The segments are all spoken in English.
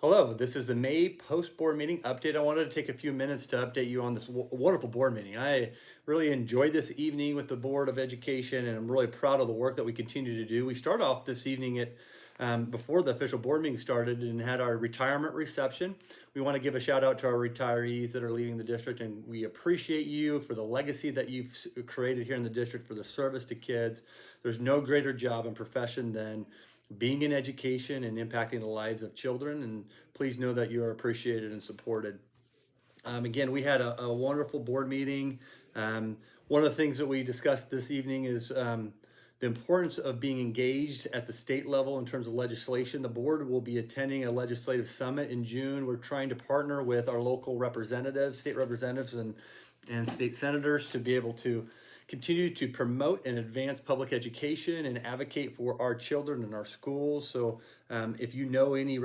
Hello, this is the May post-board meeting update. I wanted to take a few minutes to update you on this wonderful board meeting. I really enjoyed this evening with the Board of Education, and I'm really proud of the work that we continue to do. We start off this evening at before the official board meeting started and had our retirement reception. We want to give a shout out to our retirees that are leaving the district, and we appreciate you for the legacy that you've created here in the district for the service to kids. There's no greater job and profession than being in education and impacting the lives of children. And please know that you are appreciated and supported. Again, we had a wonderful board meeting. One of the things that we discussed this evening is the importance of being engaged at the state level in terms of legislation. The board will be attending a legislative summit in June. We're trying to partner with our local representatives, state representatives, and state senators to be able to continue to promote and advance public education and advocate for our children and our schools. So if you know any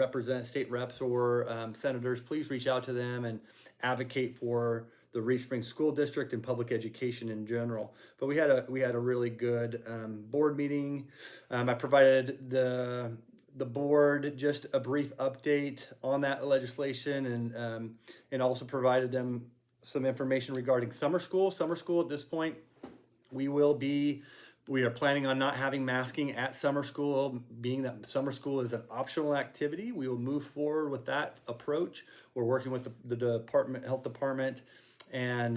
state reps or senators, please reach out to them and advocate for the Reef Springs School District and public education in general. But we had a really good board meeting. I provided the board just a brief update on that legislation and also provided them some information regarding summer school. Summer school at this point, we are planning on not having masking at summer school, being that summer school is an optional activity. We will move forward with that approach. We're working with the health department, and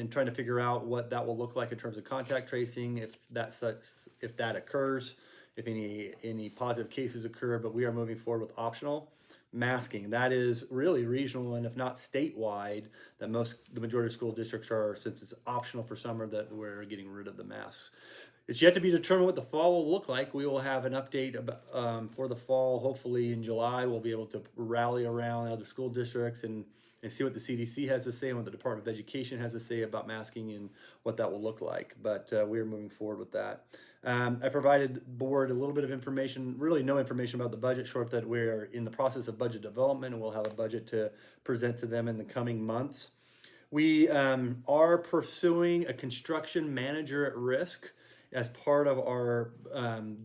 trying to figure out what that will look like in terms of contact tracing, if that occurs, if any positive cases occur. But we are moving forward with optional masking. That is really regional, and if not statewide, that the majority of school districts are, since it's optional for summer, that we're getting rid of the masks. It's yet to be determined what the fall will look like. We will have an update for the fall. Hopefully in July, we'll be able to rally around other school districts and see what the CDC has to say and what the Department of Education has to say about masking and what that will look like. But we are moving forward with that. I provided the board a little bit of information, really no information about the budget, short that we're in the process of budget development, and we'll have a budget to present to them in the coming months. We are pursuing a construction manager at risk as part of our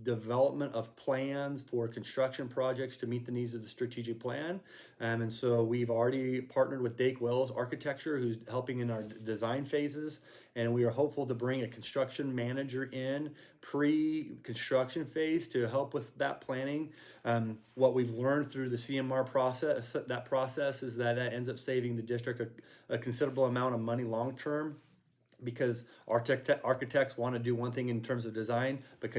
development of plans for construction projects to meet the needs of the strategic plan. And so we've already partnered with Dake Wells Architecture, who's helping in our design phases. And we are hopeful to bring a construction manager in pre-construction phase to help with that planning. What we've learned through the CMR process, is that ends up saving the district a considerable amount of money long term, because architects want to do one thing in terms of design, but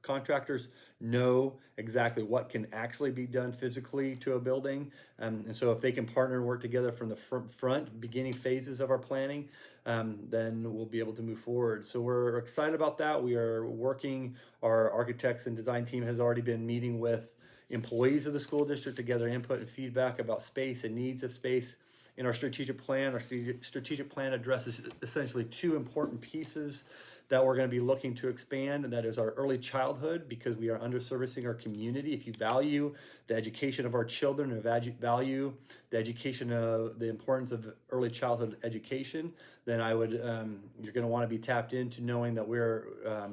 contractors know exactly what can actually be done physically to a building. And so if they can partner and work together from the front beginning phases of our planning, then we'll be able to move forward. So we're excited about that. We are working, our architects and design team has already been meeting with employees of the school district to gather input and feedback about space and needs of space. In our strategic plan, addresses essentially two important pieces that we're going to be looking to expand, and that is our early childhood, because we are underservicing our community. If you value the education of our children and value the education of the importance of early childhood education, then you're going to want to be tapped into knowing that we're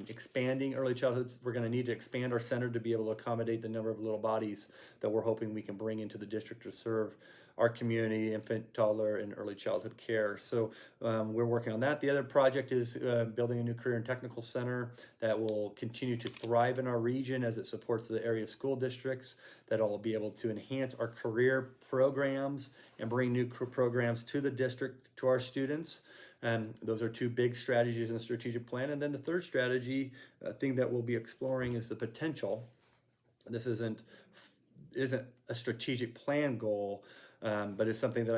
expanding early childhood. We're going to need to expand our center to be able to accommodate the number of little bodies that we're hoping we can bring into the district to serve our community, infant, toddler, and early childhood care. So we're working on that. The other project is building a new career and technical center that will continue to thrive in our region as it supports the area school districts, that'll be able to enhance our career programs and bring new programs to the district, to our students. Those are two big strategies in the strategic plan. And then the third strategy thing that we'll be exploring is the potential. This isn't a strategic plan goal, but it's something that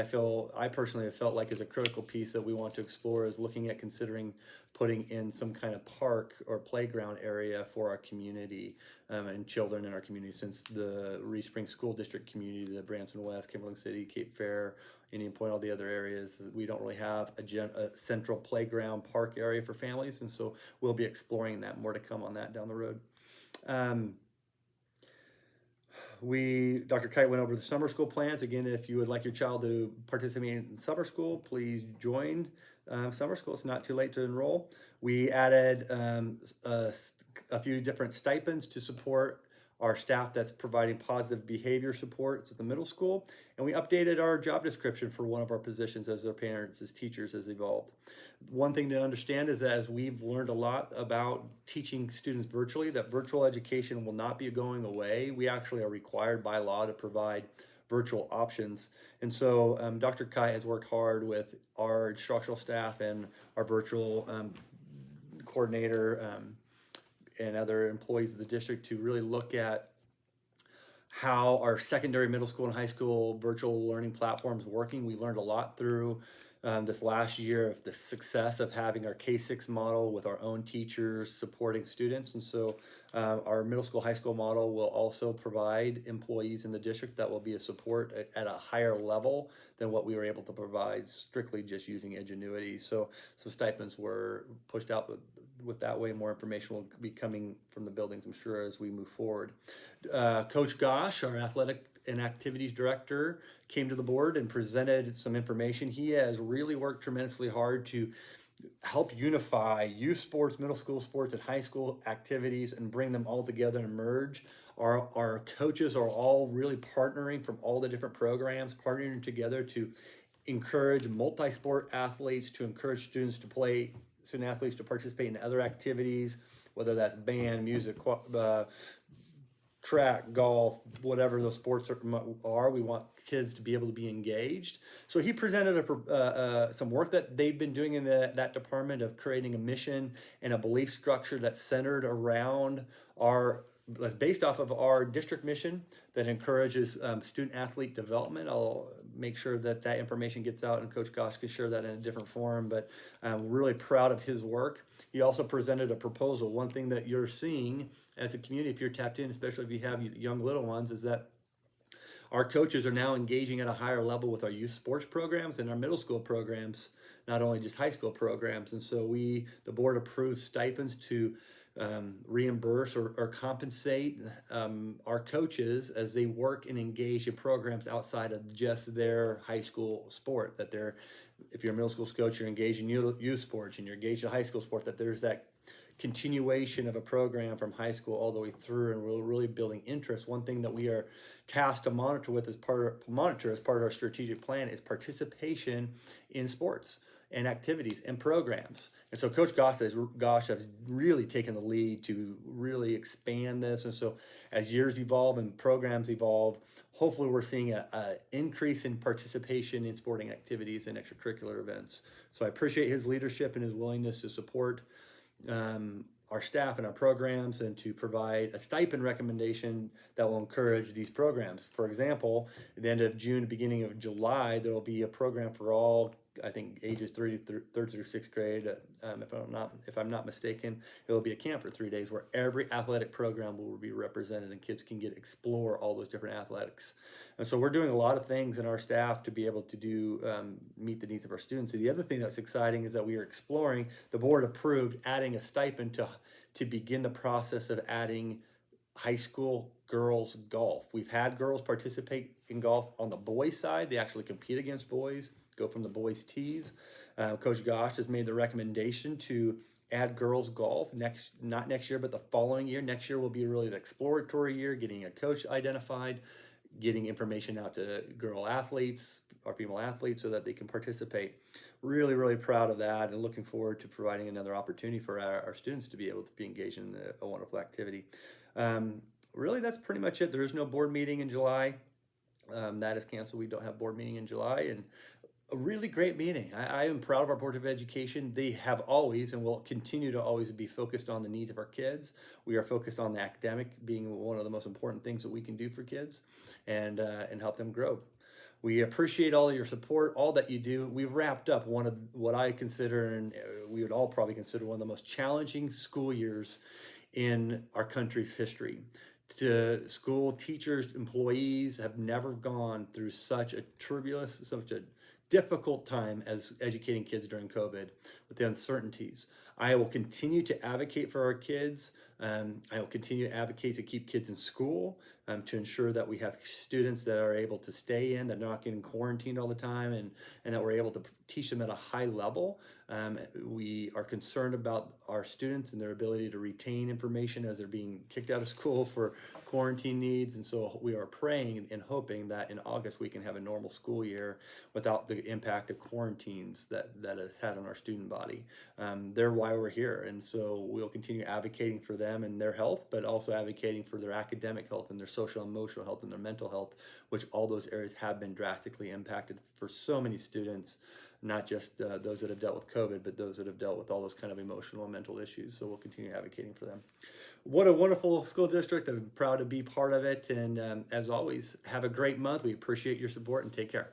I personally have felt like is a critical piece that we want to explore, is looking at considering putting in some kind of park or playground area for our community and children in our community, since the Reef Springs School District community, the Branson West, Kimberling City, Cape Fear, Indian Point, all the other areas, we don't really have a central playground park area for families. And so we'll be exploring that. More to come on that down the road. Dr. Kite went over the summer school plans. Again, if you would like your child to participate in summer school, please join summer school. It's not too late to enroll. We added a few different stipends to support our staff that's providing positive behavior support at the middle school, and we updated our job description for one of our positions as their parents, as teachers, has evolved. One thing to understand is that as we've learned a lot about teaching students virtually, that virtual education will not be going away. We actually are required by law to provide virtual options. And so Dr. Kai has worked hard with our instructional staff and our virtual coordinator and other employees of the district to really look at how our secondary, middle school, and high school virtual learning platforms working. We learned a lot through this last year of the success of having our K-6 model with our own teachers supporting students. And so our middle school, high school model will also provide employees in the district that will be a support at a higher level than what we were able to provide strictly just using Edgenuity. So stipends were pushed out, but with that way, more information will be coming from the buildings, I'm sure, as we move forward. Coach Gosh, our athletic and activities director, came to the board and presented some information. He has really worked tremendously hard to help unify youth sports, middle school sports, and high school activities and bring them all together and merge. Our coaches are all really partnering from all the different programs, partnering together to encourage multi-sport athletes, to encourage student athletes to participate in other activities, whether that's band, music, track, golf, whatever those sports are. We want kids to be able to be engaged. So he presented some work that they've been doing in that department of creating a mission and a belief structure that's centered around that's based off of our district mission that encourages student athlete development. I'll make sure that information gets out, and Coach Gosh can share that in a different forum, but I'm really proud of his work. He also presented a proposal. One thing that you're seeing as a community, if you're tapped in, especially if you have young little ones, is that our coaches are now engaging at a higher level with our youth sports programs and our middle school programs, not only just high school programs. And so the board approved stipends to reimburse or compensate our coaches as they work and engage in programs outside of just their high school sport. That if you're a middle school coach, you're engaged in youth sports, and you're engaged in high school sport, that there's that continuation of a program from high school all the way through, and we're really building interest. One thing that we are tasked to monitor as part of our strategic plan is participation in sports and activities and programs. And so Coach Gosh has really taken the lead to really expand this. And so as years evolve and programs evolve, hopefully we're seeing an increase in participation in sporting activities and extracurricular events. So I appreciate his leadership and his willingness to support our staff and our programs, and to provide a stipend recommendation that will encourage these programs. For example, at the end of June, beginning of July, there will be a program for all, I think, ages third through sixth grade. If I'm not mistaken, it will be a camp for 3 days where every athletic program will be represented, and kids can explore all those different athletics. And so we're doing a lot of things in our staff to be able to meet the needs of our students. And the other thing that's exciting is that we are exploring. The board approved adding a stipend to begin the process of adding high school girls golf. We've had girls participate in golf on the boys side. They actually compete against boys, go from the boys tees. Coach Gosh has made the recommendation to add girls golf not next year, but the following year. Next year will be really the exploratory year, getting a coach identified, getting information out to girl athletes or female athletes so that they can participate. Really, really proud of that, and looking forward to providing another opportunity for our students to be able to be engaged in a wonderful activity. Really, that's pretty much it. There is no board meeting in July. That is canceled. We don't have board meeting in July, and a really great meeting. I am proud of our Board of Education. They have always and will continue to always be focused on the needs of our kids. We are focused on the academic being one of the most important things that we can do for kids, and help them grow. We appreciate all of your support, all that you do. We've wrapped up one of what I consider, and we would all probably consider, one of the most challenging school years in our country's history. To school teachers, employees have never gone through such a difficult time as educating kids during COVID with the uncertainties. I will continue to advocate for our kids. I will continue to advocate to keep kids in school, to ensure that we have students that are able to stay in, that are not getting quarantined all the time, and that we're able to teach them at a high level. We are concerned about our students and their ability to retain information as they're being kicked out of school for quarantine needs. And so we are praying and hoping that in August we can have a normal school year without the impact of quarantines that has had on our student body. They're why we're here. And so we'll continue advocating for them and their health, but also advocating for their academic health and their social emotional health and their mental health, which all those areas have been drastically impacted for so many students, not just those that have dealt with COVID, but those that have dealt with all those kind of emotional and mental issues. So we'll continue advocating for them. What a wonderful school district. I'm proud to be part of it. And as always, have a great month. We appreciate your support and take care.